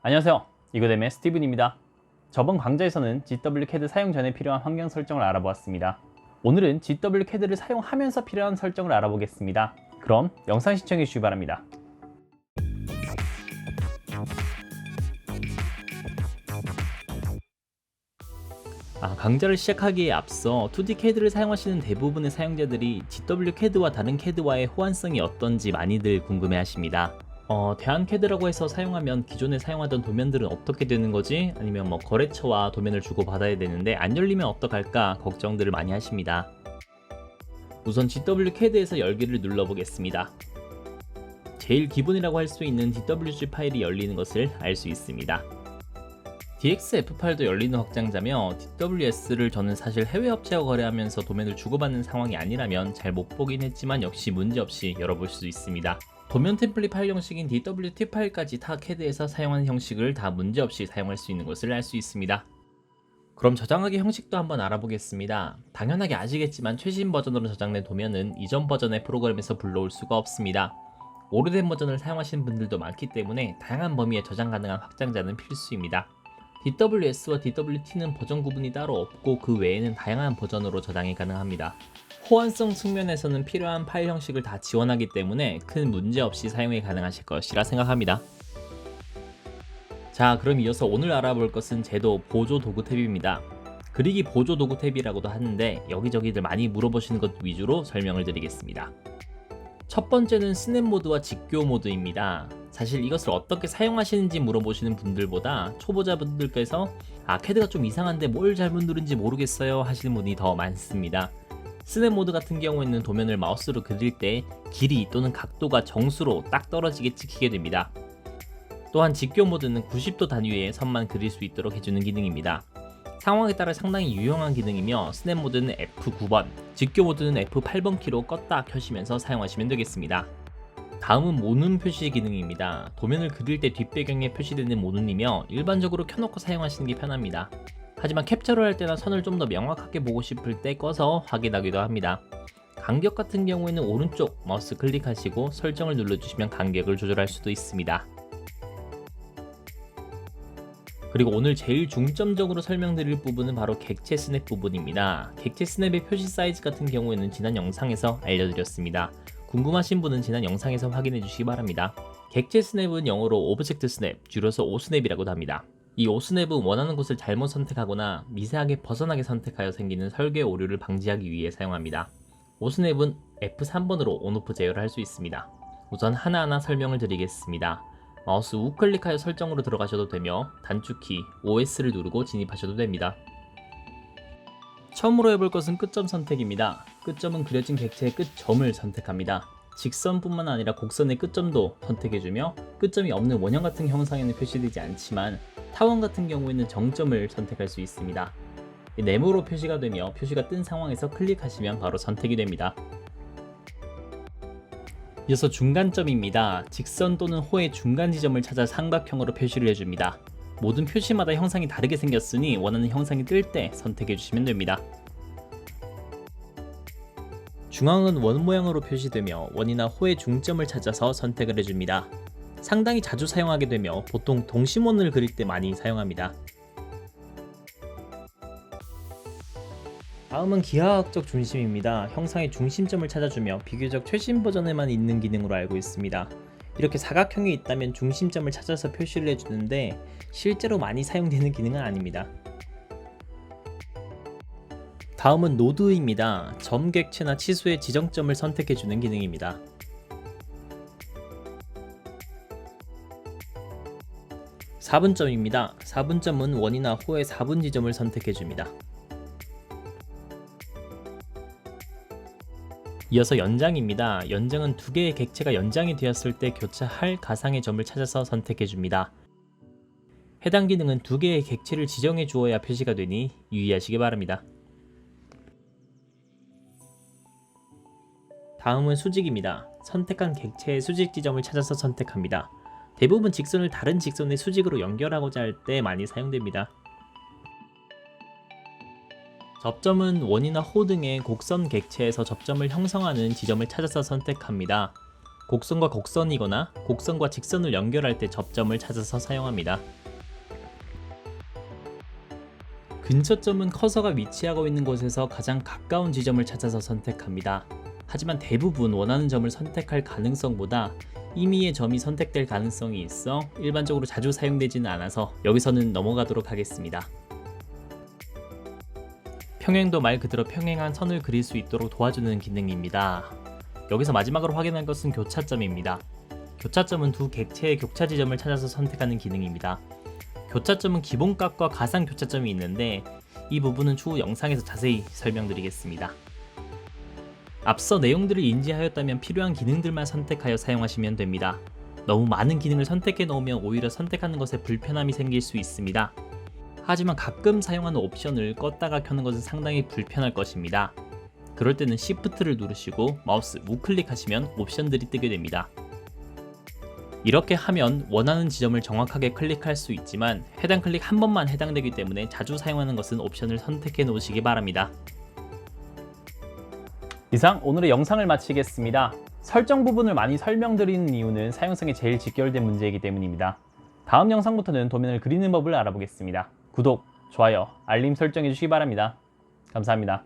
안녕하세요. 이거됨의 스티븐입니다. 저번 강좌에서는 GWCAD 사용 전에 필요한 환경 설정을 알아보았습니다. 오늘은 GWCAD를 사용하면서 필요한 설정을 알아보겠습니다. 그럼 영상 시청해 주시기 바랍니다. 강좌를 시작하기에 앞서 2D CAD를 사용하시는 대부분의 사용자들이 GWCAD와 다른 CAD와의 호환성이 어떤지 많이들 궁금해하십니다. 대한CAD라고 해서 사용하면 기존에 사용하던 도면들은 어떻게 되는 거지? 아니면 거래처와 도면을 주고 받아야 되는데 안 열리면 어떡할까 걱정들을 많이 하십니다. 우선 GWCAD에서 열기를 눌러보겠습니다. 제일 기본이라고 할 수 있는 DWG 파일이 열리는 것을 알 수 있습니다. DXF 파일도 열리는 확장자며 DWS를 저는 사실 해외 업체와 거래하면서 도면을 주고받는 상황이 아니라면 잘 못 보긴 했지만 역시 문제없이 열어볼 수 있습니다. 도면 템플릿 파일 형식인 DWT 파일까지 타 CAD에서 사용하는 형식을 다 문제없이 사용할 수 있는 것을 알 수 있습니다. 그럼 저장하기 형식도 한번 알아보겠습니다. 당연하게 아시겠지만 최신 버전으로 저장된 도면은 이전 버전의 프로그램에서 불러올 수가 없습니다. 오래된 버전을 사용하시는 분들도 많기 때문에 다양한 범위의 저장 가능한 확장자는 필수입니다. DWS와 DWT는 버전 구분이 따로 없고 그 외에는 다양한 버전으로 저장이 가능합니다. 호환성 측면에서는 필요한 파일 형식을 다 지원하기 때문에 큰 문제 없이 사용이 가능하실 것이라 생각합니다. 자, 그럼 이어서 오늘 알아볼 것은 제도 보조 도구 탭입니다. 그리기 보조 도구 탭이라고도 하는데 여기저기들 많이 물어보시는 것 위주로 설명을 드리겠습니다. 첫 번째는 스냅 모드와 직교 모드입니다. 사실 이것을 어떻게 사용하시는지 물어보시는 분들보다 초보자분들께서 CAD가 좀 이상한데 뭘 잘못 누른지 모르겠어요 하시는 분이 더 많습니다. 스냅 모드 같은 경우에는 도면을 마우스로 그릴 때 길이 또는 각도가 정수로 딱 떨어지게 찍히게 됩니다. 또한 직교 모드는 90도 단위의 선만 그릴 수 있도록 해주는 기능입니다. 상황에 따라 상당히 유용한 기능이며 스냅 모드는 F9번, 직교 모드는 F8번 키로 껐다 켜시면서 사용하시면 되겠습니다. 다음은 모눈 표시 기능입니다. 도면을 그릴 때 뒷배경에 표시되는 모눈이며 일반적으로 켜놓고 사용하시는 게 편합니다. 하지만 캡처를 할 때나 선을 좀 더 명확하게 보고 싶을 때 꺼서 확인하기도 합니다. 간격 같은 경우에는 오른쪽 마우스 클릭하시고 설정을 눌러주시면 간격을 조절할 수도 있습니다. 그리고 오늘 제일 중점적으로 설명드릴 부분은 바로 객체 스냅 부분입니다. 객체 스냅의 표시 사이즈 같은 경우에는 지난 영상에서 알려드렸습니다. 궁금하신 분은 지난 영상에서 확인해 주시기 바랍니다. 객체 스냅은 영어로 오브젝트 스냅, 줄여서 오스냅이라고도 합니다. 이 오스냅은 원하는 곳을 잘못 선택하거나 미세하게 벗어나게 선택하여 생기는 설계 오류를 방지하기 위해 사용합니다. 오스냅은 F3번으로 온오프 제어를 할 수 있습니다. 우선 하나하나 설명을 드리겠습니다. 마우스 우클릭하여 설정으로 들어가셔도 되며 단축키 OS를 누르고 진입하셔도 됩니다. 처음으로 해볼 것은 끝점 선택입니다. 끝점은 그려진 객체의 끝점을 선택합니다. 직선뿐만 아니라 곡선의 끝점도 선택해주며 끝점이 없는 원형 같은 형상에는 표시되지 않지만 타원 같은 경우에는 정점을 선택할 수 있습니다. 네모로 표시가 되며 표시가 뜬 상황에서 클릭하시면 바로 선택이 됩니다. 이어서 중간점입니다. 직선 또는 호의 중간 지점을 찾아 삼각형으로 표시를 해줍니다. 모든 표시마다 형상이 다르게 생겼으니 원하는 형상이 뜰 때 선택해 주시면 됩니다. 중앙은 원 모양으로 표시되며 원이나 호의 중점을 찾아서 선택을 해줍니다. 상당히 자주 사용하게 되며 보통 동심원을 그릴 때 많이 사용합니다. 다음은 기하학적 중심입니다. 형상의 중심점을 찾아주며 비교적 최신 버전에만 있는 기능으로 알고 있습니다. 이렇게 사각형이 있다면 중심점을 찾아서 표시를 해주는데 실제로 많이 사용되는 기능은 아닙니다. 다음은 노드입니다. 점 객체나 치수의 지정점을 선택해주는 기능입니다. 사분점입니다. 사분점은 원이나 호의 사분 지점을 선택해줍니다. 이어서 연장입니다. 연장은 두 개의 객체가 연장이 되었을 때 교차할 가상의 점을 찾아서 선택해줍니다. 해당 기능은 두 개의 객체를 지정해 주어야 표시가 되니 유의하시기 바랍니다. 다음은 수직입니다. 선택한 객체의 수직 지점을 찾아서 선택합니다. 대부분 직선을 다른 직선의 수직으로 연결하고자 할 때 많이 사용됩니다. 접점은 원이나 호 등의 곡선 객체에서 접점을 형성하는 지점을 찾아서 선택합니다. 곡선과 곡선이거나 곡선과 직선을 연결할 때 접점을 찾아서 사용합니다. 근처점은 커서가 위치하고 있는 곳에서 가장 가까운 지점을 찾아서 선택합니다. 하지만 대부분 원하는 점을 선택할 가능성보다 임의의 점이 선택될 가능성이 있어 일반적으로 자주 사용되지는 않아서 여기서는 넘어가도록 하겠습니다. 평행도 말 그대로 평행한 선을 그릴 수 있도록 도와주는 기능입니다. 여기서 마지막으로 확인할 것은 교차점입니다. 교차점은 두 객체의 교차 지점을 찾아서 선택하는 기능입니다. 교차점은 기본값과 가상 교차점이 있는데 이 부분은 추후 영상에서 자세히 설명드리겠습니다. 앞서 내용들을 인지하였다면 필요한 기능들만 선택하여 사용하시면 됩니다. 너무 많은 기능을 선택해 놓으면 오히려 선택하는 것에 불편함이 생길 수 있습니다. 하지만 가끔 사용하는 옵션을 껐다가 켜는 것은 상당히 불편할 것입니다. 그럴 때는 Shift를 누르시고 마우스 우클릭하시면 옵션들이 뜨게 됩니다. 이렇게 하면 원하는 지점을 정확하게 클릭할 수 있지만 해당 클릭 한 번만 해당되기 때문에 자주 사용하는 것은 옵션을 선택해 놓으시기 바랍니다. 이상 오늘의 영상을 마치겠습니다. 설정 부분을 많이 설명드리는 이유는 사용성에 제일 직결된 문제이기 때문입니다. 다음 영상부터는 도면을 그리는 법을 알아보겠습니다. 구독, 좋아요, 알림 설정해 주시기 바랍니다. 감사합니다.